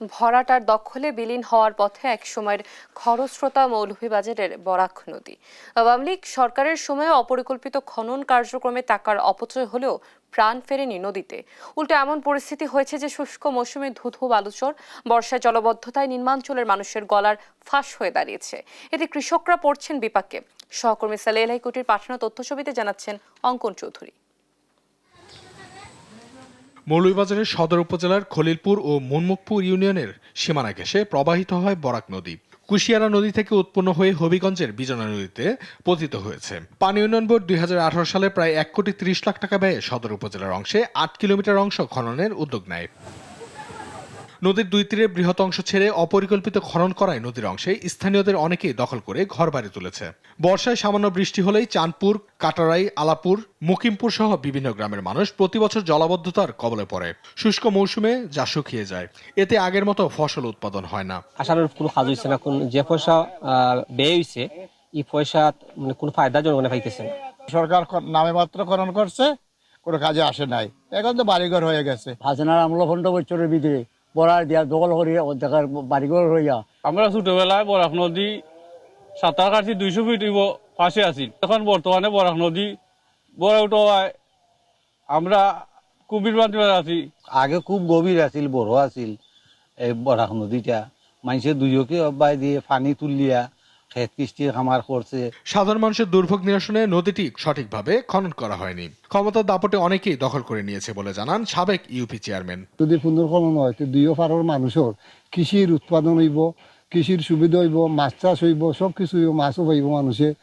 ভরাটার দখলে বিলীন হওয়ার পথে একসময়ের খরস্রোতা মৌলভীবাজারের বরাক নদী। আওয়ামী লীগ সরকারের সময়ে অপরিকল্পিত খনন কার্যক্রমে টাকার অপচয় হলেও প্রাণ ফেরেনি নদীতে। উল্টো এমন পরিস্থিতি হয়েছে যে শুষ্ক মৌসুমে ধুধু বালুচর, বর্ষায় জলবদ্ধতায় নিম্নাঞ্চলের মানুষের গলার ফাঁস হয়ে দাঁড়িয়েছে। এতে কৃষকরা পড়ছেন বিপাকে। সহকর্মী সালেহ কুটির পাঠানো তথ্যছবিতে জানাচ্ছেন অঙ্কন চৌধুরী। মৌলভীবাজারের সদর উপজেলার খলিলপুর ও মুনমুখপুর ইউনিয়নের সীমানা ঘেঁষে প্রবাহিত হয় বরাক নদী। কুশিয়ারা নদী থেকে উৎপন্ন হয়ে হবিগঞ্জের বিজনা নদীতে পতিত হয়েছে। পানি উন্নয়ন বোর্ড 2018 সালে প্রায় 1,30,00,000 টাকা ব্যয়ে সদর উপজেলার অংশে 8 কিলোমিটার অংশ খননের উদ্যোগ নেয়। নদীর দুই তীরে বৃহৎ অংশ ছেড়ে অপরিকল্পিত খনন করায় নদীর অংশে স্থানীয়দের অনেকেই দখল করে ঘরবাড়ি তুলেছে। বর্ষায় সামান্য বৃষ্টি হলেই চাঁদপুর, কাটারাই, আলাপুর, মুকিমপুর সহ বিভিন্ন গ্রামের মানুষ প্রতি বছর জলাবদ্ধতার কবলে পড়ে। শুষ্ক মৌসুমে যা শুকিয়ে যায়, এতে আগের মতো ফসল উৎপাদন হয় না। আসার কোনো কাজ হইছে না, কোন যে পয়সা ব্যয় হইছে এই পয়সা মানে কোনো ফায়দা জনগণে পাইতেছে না। সরকার নামে মাত্র খনন করছে, কোনো কাজে আসে নাই। এখন তো বাড়িঘর হয়ে গেছে। হাসিনার আমল 15 বছরের ভিতরে বড়ার দিয়া দখল করিয়া অর্ধেকের বাড়িঘর হইয়া। আমরা ছোটবেলায় বরাক নদী সাঁতার কাটছি 200 ফিট পাশে আছি। এখন বর্তমানে বরাক নদী বড় উঠোয় আমরা কুমির বাঁধতে আছি। আগে খুব গভীর আছিল, বড় আছিল এই বরাক নদীটা। মানুষের দুইকে অব্যায় দিয়ে পানি তুলিয়া ক্ষেত কৃষ্টির খামার করছে। সাধারণ মানুষের দুর্ভোগ নিরসনে নদীটি সঠিকভাবে খনন করা হয়নি। ক্ষমতার দাপটে অনেকেই দখল করে নিয়েছে বলে জানান সাবেক ইউপি চেয়ারম্যান। যদি সুন্দর খনন হয় তো দুইও পাড়ার মানুষের কৃষির উৎপাদন হইব, কৃষির সুবিধা হইব, মাছ চাষ হইব, সব কিছু হইব, মাছও পাইব, মানুষের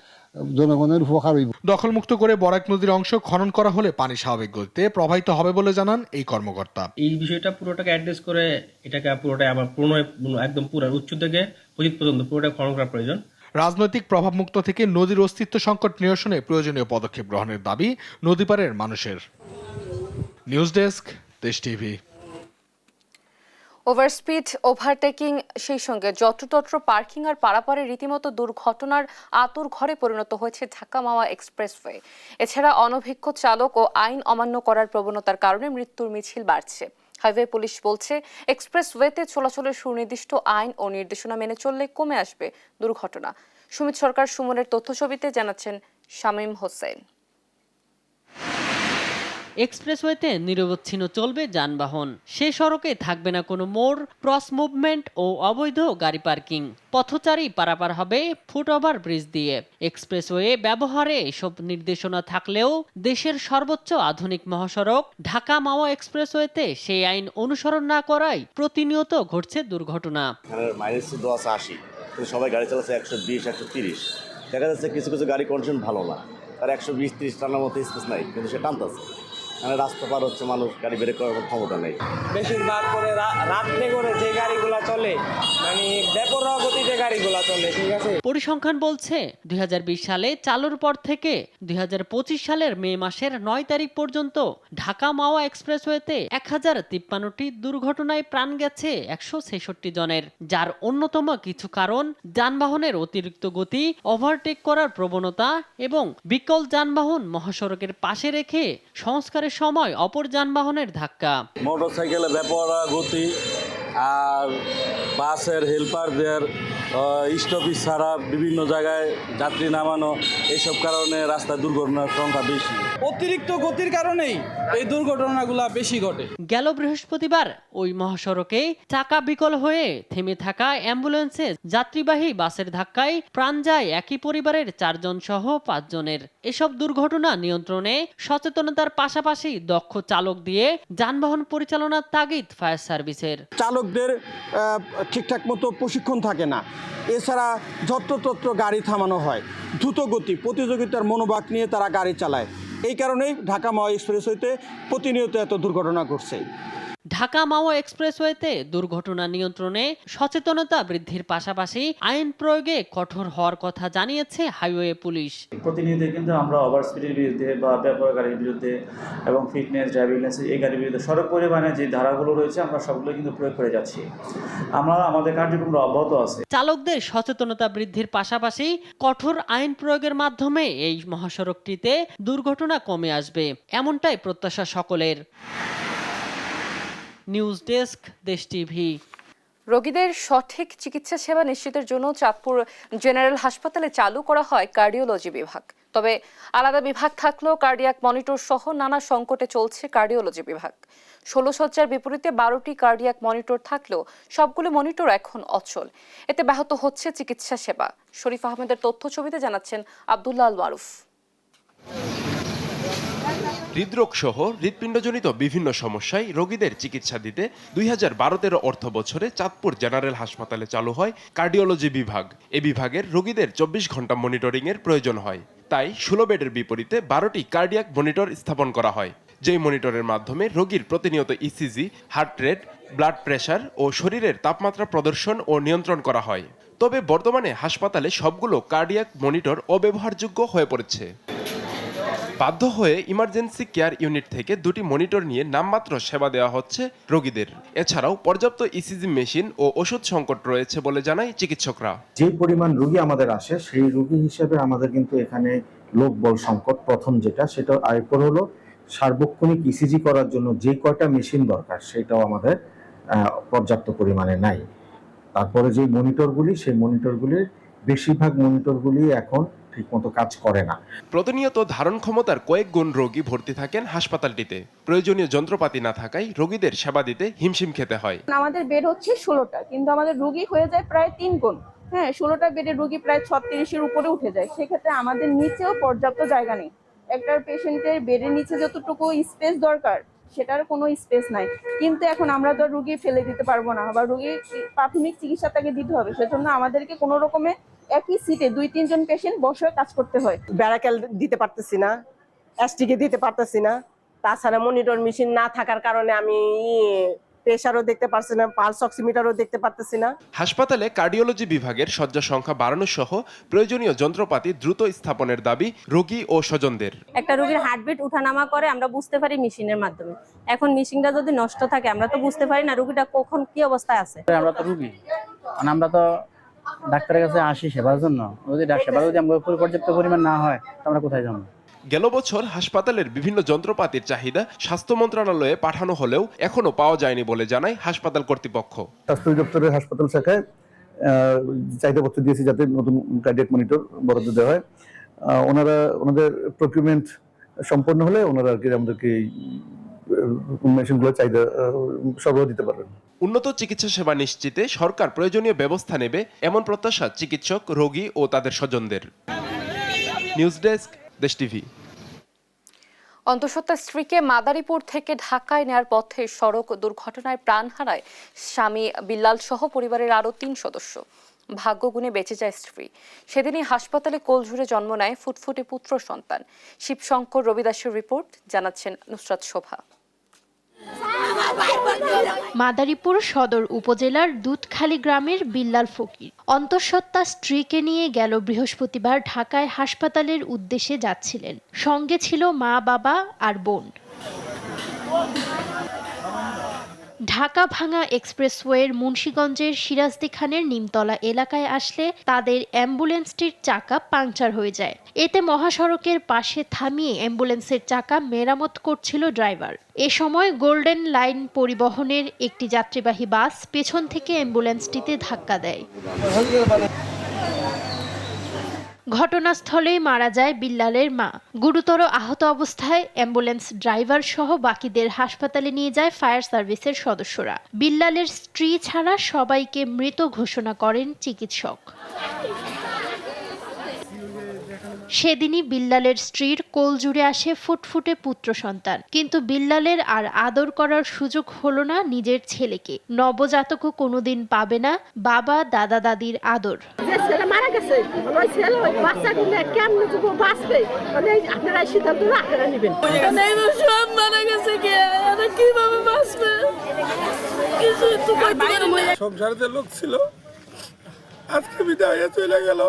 জনগণের উপকার হইব। দখলমুক্ত করে বরাক নদীর অংশ খনন করা হলে পানি স্বাভাবিক গতিতে প্রবাহিত হবে বলে জানান এই কর্মকর্তা। এই বিষয়টা পুরোটাকে অ্যাড্রেস করে এটাকে পুরোটাই আবার একদম পুরো উচ্চ থেকে পজিত পর্যন্ত পুরোটা খনন করা প্রয়োজন। রাজনৈতিক প্রভাবমুক্ত থেকে নদীর অস্তিত্ব সংকট নিরসনে প্রয়োজনীয় পদক্ষেপ গ্রহণের দাবি নদীপাড়ের মানুষের। নিউজ ডেস্ক, দেশ টিভি। ওভারস্পিড, ওভারটেকিং, সেই সঙ্গে যত্রতত্র পার্কিং আর পারাপারে রীতিমতো দুর্ঘটনার আতুর ঘরে পরিণত হয়েছে ঢাকা মাওয়া এক্সপ্রেসওয়ে। এছাড়া অনভিজ্ঞ চালক ও আইন অমান্য করার প্রবণতার কারণে মৃত্যুর মিছিল বাড়ছে। হাইওয়ে পুলিশ বলছে, এক্সপ্রেসওয়েতে চলাচলের সুনির্দিষ্ট আইন ও নির্দেশনা মেনে চললে কমে আসবে দুর্ঘটনা। সুমিত সরকার সুমনের তথ্যছবিতে জানাচ্ছেন শামীম হোসেন। এক্সপ্রেসওয়েতে নিরবচ্ছিন্ন চলবে যানবাহন। সে সড়কে থাকবে না কোনো মোড়, ক্রস মুভমেন্ট ও অবৈধ গাড়ি পার্কিং। পথচারী পারাপার হবে ফুটওভার ব্রিজ দিয়ে। এক্সপ্রেসওয়ে ব্যবহারে এসব নির্দেশনা থাকলেও দেশের সর্বোচ্চ আধুনিক মহাসড়ক ঢাকা মাওয়া এক্সপ্রেসওয়েতে সেই আইন অনুসরণ না করায় প্রতিনিয়ত ঘটছে দুর্ঘটনা। মাইলেজ তো আছে 80, কিন্তু সবাই গাড়ি চালাচ্ছে 120, 130। দেখা যাচ্ছে কিছু কিছু গাড়ি কন্ডিশন ভালো না, তার 120-30 টানার মতো স্পেস নাই, কিন্তু সে টানতেছে। মানে রাস্তা পার হচ্ছে মানুষ, গাড়ি বের করার ক্ষমতা নেই। বেশিরভাগ করে রাত্রে করে যে গাড়িগুলো চলে, মানে বেপরোয়া গতিতে গাড়িগুলো চলে, ঠিক আছে। পরিসংখ্যান বলছে 2020 সালে চালুর পর থেকে 2025 সালের মে মাসের 9 তারিখ পর্যন্ত ঢাকা মাওয়া এক্সপ্রেসওয়েতে 1053টি দুর্ঘটনায় প্রাণ গেছে 166 জনের, যার অন্যতম কিছু কারণ যানবাহনের অতিরিক্ত গতি, ওভারটেক করার প্রবণতা এবং বিকল যানবাহন মহাসড়কের পাশে রেখে সংস্কারের সময় অপর যানবাহনের ধাক্কা। মোটরসাইকেলে বেপরোয়া গতি আর বাসের হেল্পারদের স্টপেজ ছাড়া বিভিন্ন জায়গায় যাত্রী নামানো, এইসব কারণে রাস্তায় দুর্ঘটনার সংখ্যা বেশি। অতিরিক্ত গতির কারণেই এই দুর্ঘটনাগুলো বেশি ঘটে। গেল বৃহস্পতিবার ওই মহাসড়কে চাকা বিকল হয়ে থেমে থাকা অ্যাম্বুলেন্সে যাত্রীবাহী বাসের ধাক্কায় প্রাণ যায় একই পরিবারের 4 জন সহ 5 জনের। এসব দুর্ঘটনা নিয়ন্ত্রণে সচেতনতার পাশাপাশি দক্ষ চালক দিয়ে যানবাহন পরিচালনার তাগিদ ফায়ার সার্ভিসের। চালকদের ঠিকঠাক মতো প্রশিক্ষণ থাকে না, এছাড়া যত্রতত্র গাড়ি থামানো হয়, দ্রুত গতি প্রতিযোগিতার মনোভাব নিয়ে তারা গাড়ি চালায়। এই কারণেই ঢাকা মাওয়া এক্সপ্রেসওয়েতে প্রতিনিয়ত এত দুর্ঘটনা ঘটছে। ঢাকা মাওয়া এক্সপ্রেসওয়েতে দুর্ঘটনা নিয়ন্ত্রণে সচেতনতা বৃদ্ধির পাশাপাশি আইন প্রয়োগে কঠোর হওয়ার কথা জানিয়েছে হাইওয়ে পুলিশ। প্রতিনিয়ত কিন্তু আমরা ওভার স্পিডের বিরুদ্ধে বা বেপরোয়া গাড়ির বিরুদ্ধে এবং ফিটনেস, ড্রাইভিং লাইসেন্স এই গাড়ির বিরুদ্ধে সড়ক পরিবহনে যে ধারাগুলো রয়েছে আমরা সবগুলো কিন্তু প্রয়োগ করে যাচ্ছি। আমরা আমাদের কার্যক্রম অব্যাহত আছে। চালকদের সচেতনতা বৃদ্ধির পাশাপাশি কঠোর আইন প্রয়োগের মাধ্যমে এই মহাসড়কটিতে দুর্ঘটনা কমে আসবে, এমনটাই প্রত্যাশা সকলের। নিউজ ডেস্ক, দেশ টিভি। রোগীদের সঠিক চিকিৎসা সেবা নিশ্চিতের জন্য চাঁদপুর জেনারেল হাসপাতালে চালু করা হয় কার্ডিওলজি বিভাগ। তবে আলাদা বিভাগ থাকলেও কার্ডিয়াক মনিটর সহ নানা সংকটে চলছে কার্ডিওলজি বিভাগ। 16 শয্যার বিপরীতে 12টি কার্ডিয়াক মনিটর থাকলেও সবগুলো মনিটর এখন অচল। এতে ব্যাহত হচ্ছে চিকিৎসা সেবা। শরীফ আহমেদের তথ্য ছবিতে জানাচ্ছেন আব্দুল্লাহ আল মারুফ। হৃদরোগ সহ হৃৎপিণ্ডজনিত বিভিন্ন সমস্যায় রোগীদের চিকিৎসা দিতে 2012-13 অর্থ বছরে চাঁদপুর জেনারেল হাসপাতালে চালু হয় কার্ডিওলজি বিভাগ। এ বিভাগের রোগীদের 24 ঘন্টা মনিটরিংয়ের প্রয়োজন হয়। তাই 16 বেডের বিপরীতে 12টি কার্ডিয়াক মনিটর স্থাপন করা হয়, যেই মনিটরের মাধ্যমে রোগীর প্রতিনিয়ত ECG, heart rate, blood pressure ও শরীরের তাপমাত্রা প্রদর্শন ও নিয়ন্ত্রণ করা হয়। তবে বর্তমানে হাসপাতালে সবগুলো কার্ডিয়াক মনিটর অব্যবহারযোগ্য হয়ে পড়েছে। বাধ্য হয়ে ইমার্জেন্সি কেয়ার ইউনিট থেকে 2টি মনিটর নিয়ে নামমাত্র সেবা দেওয়া হচ্ছে রোগীদের। এছাড়াও পর্যাপ্ত ইসিজি মেশিন ও ওষুধ সংকট রয়েছে বলে জানায় চিকিৎসকরা। যে পরিমাণ রোগী আমাদের আসে সেই রোগী হিসেবে আমাদের কিন্তু এখানে লোকবল সংকট প্রথম যেটা, সেটা আরেকপর হলো সার্বক্ষণিক ইসিজি করার জন্য যে কয়টা মেশিন দরকার সেটাও আমাদের পর্যাপ্ত পরিমাণে নাই। তারপরে যে মনিটরগুলি, সেই মনিটরগুলির বেশিরভাগ মনিটরগুলি এখন ঠিকমতো কাজ করে না। প্রতিনিয়ত ধারণ ক্ষমতার কয়েক গুণ রোগী ভর্তি থাকেন হাসপাতালটিতে। প্রয়োজনীয় যন্ত্রপাতি না থাকায় রোগীদের সেবা দিতে হিমশিম খেতে হয়। আমাদের বেড হচ্ছে 16টা, কিন্তু আমাদের রোগী হয়ে যায় প্রায় 3 গুণ। 16টা বেডের রোগী প্রায় 36-এর উপরে উঠে যায়। সেক্ষেত্রে আমাদের নিচেও পর্যাপ্ত জায়গা নেই। একটা পেশেন্টের বেডের নিচে যতটুকু স্পেস দরকার সেটার কোনো স্পেস নাই। কিন্তু এখন আমরা তো রোগী ফেলে দিতে পারবো না, বা রোগীর প্রাথমিক চিকিৎসা তাকে দিতে হবে। সেজন্য আমাদেরকে কোনো রকমে একই সিটে 2-3 জন পেশেন্ট বসে কাজ করতে হয়। ব্যারাকেল দিতে পারতেছি না, এসটিকে দিতে পারতেছি না। তাছাড়া মনিটর মেশিন না থাকার কারণে আমি প্রেশারও দেখতে পারছি না, পালস অক্সিমিটারও দেখতে পারতেছি না। হাসপাতালে কার্ডিওলজি বিভাগের শয্যা সংখ্যা বাড়ানো সহ প্রয়োজনীয় যন্ত্রপাতি দ্রুত স্থাপনের দাবি রোগী ও স্বজনদের। একটা রোগীর হার্টবিট উঠানামা করে আমরা বুঝতে পারি মেশিনের মাধ্যমে। এখন মেশিনটা যদি নষ্ট থাকে আমরা তো বুঝতে পারি না রোগীটা কখন কি অবস্থায় আছে। আমরা তো রোগী, আমরা তো ডাক্তারের কাছে আসি সেবার জন্য। সেবা যদি আমাদের পর্যাপ্ত পরিমাণ না হয় আমরা কোথায় যাবো? গেল বছর হাসপাতালের বিভিন্ন যন্ত্রপাতির চাহিদা স্বাস্থ্য মন্ত্রণালয়ে পাঠানো হলেও এখনো পাওয়া যায়নি বলে জানায় হাসপাতাল কর্তৃপক্ষ। স্বাস্থ্য দপ্তরের হাসপাতাল শাখায় চাহিদাপত্র দিয়েছি যাতে নতুন কার্ডিয়াক মনিটর বরাদ্দ দেওয়া হয়। ওনাদের প্রকিউরমেন্ট সম্পন্ন হলে ওনারা আর কি আমাদেরকে মেশিনগুলো চাহিদা সরবরাহ দিতে পারবেন। উন্নত চিকিৎসা সেবা নিশ্চিতে সরকার প্রয়োজনীয় ব্যবস্থা নেবে, এমন প্রত্যাশা চিকিৎসক, রোগী ও তাদের স্বজনদের। নিউজ ডেস্ক, দেশ টিভি। অন্তঃসত্ত্বা স্ত্রীকে মাদারীপুর থেকে ঢাকায় নেয়ার পথে সড়ক দুর্ঘটনায় প্রাণ হারায় স্বামী বিল্লাল সহ পরিবারের আরও 3 সদস্য। ভাগ্যগুণে বেঁচে যায় স্ত্রী। সেদিনই হাসপাতালে কোলঝুরে জন্ম নেয় ফুটফুটে পুত্র সন্তান। শিবশঙ্কর রবিদাসের রিপোর্ট, জানাচ্ছেন নুসরাত শোভা। মাদারীপুর সদর উপজেলার দুধখালী গ্রামের বিল্লাল ফকির অন্তঃসত্ত্বা স্ত্রীকে নিয়ে গেল বৃহস্পতিবার ঢাকায় হাসপাতালের উদ্দেশ্যে যাচ্ছিলেন। সঙ্গে ছিল মা, বাবা আর বোন। ঢাকা ভাঙা এক্সপ্রেসওয়ের মুন্সিগঞ্জের সিরাজদি খানের নিমতলা এলাকায় আসলে তাদের অ্যাম্বুলেন্সটির চাকা পাংচার হয়ে যায়। এতে মহাসড়কের পাশে থামিয়ে অ্যাম্বুলেন্সের চাকা মেরামত করছিল ড্রাইভার। এ সময় গোল্ডেন লাইন পরিবহনের একটি যাত্রীবাহী বাস পেছন থেকে অ্যাম্বুলেন্সটিতে ধাক্কা দেয়। ঘটনাস্থলেই মারা যায় বিল্লালের মা। গুরুতর আহত অবস্থায় অ্যাম্বুলেন্স ড্রাইভার সহ বাকিদের হাসপাতালে নিয়ে যায় ফায়ার সার্ভিসের সদস্যরা। বিল্লালের স্ত্রী ছাড়া সবাইকে মৃত ঘোষণা করেন চিকিৎসক। সেদিনই বিল্লালের স্ত্রীর কোল জুড়ে আসে ফুটফুটে পুত্র সন্তান। কিন্তু বিল্লালের আর আদর করার সুযোগ হলো না নিজের ছেলেকে। নবজাতকও কোনোদিন পাবে না বাবা, দাদা, দাদির আদর। মারা গেছে ওই ছেলে ওই বাচ্চাগুলো কেমনে যুব বাঁচবে, আপনারা সিদ্ধান্ত আপনারা নেবেন। সব মারা গেছে, কিভাবে বাঁচবে? সংসারে লোক ছিল, আজকে বিদায় হয়ে চলে গেল।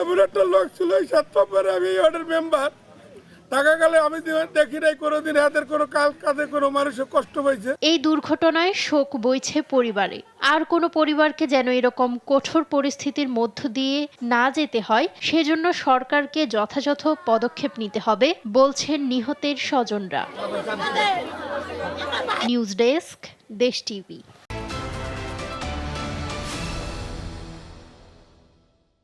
এমন একটা লোক ছিল, এই 7 নম্বরে আমি এই ওয়ার্ডের মেম্বার থাকাকালে আমি দেখি নাই কোনোদিন হাতের কোনো কাজে কোনো মানুষের কষ্ট হয়েছে। এই দুর্ঘটনায় শোক বইছে পরিবারে। আর কোনো পরিবারকে যেন এরকম কঠোর পরিস্থিতির মধ্য দিয়ে না যেতে হয়, সেজন্য সরকারকে যথাযথ পদক্ষেপ নিতে হবে বলছেন নিহতের স্বজনরা। নিউজ ডেস্ক, দেশ টিভি।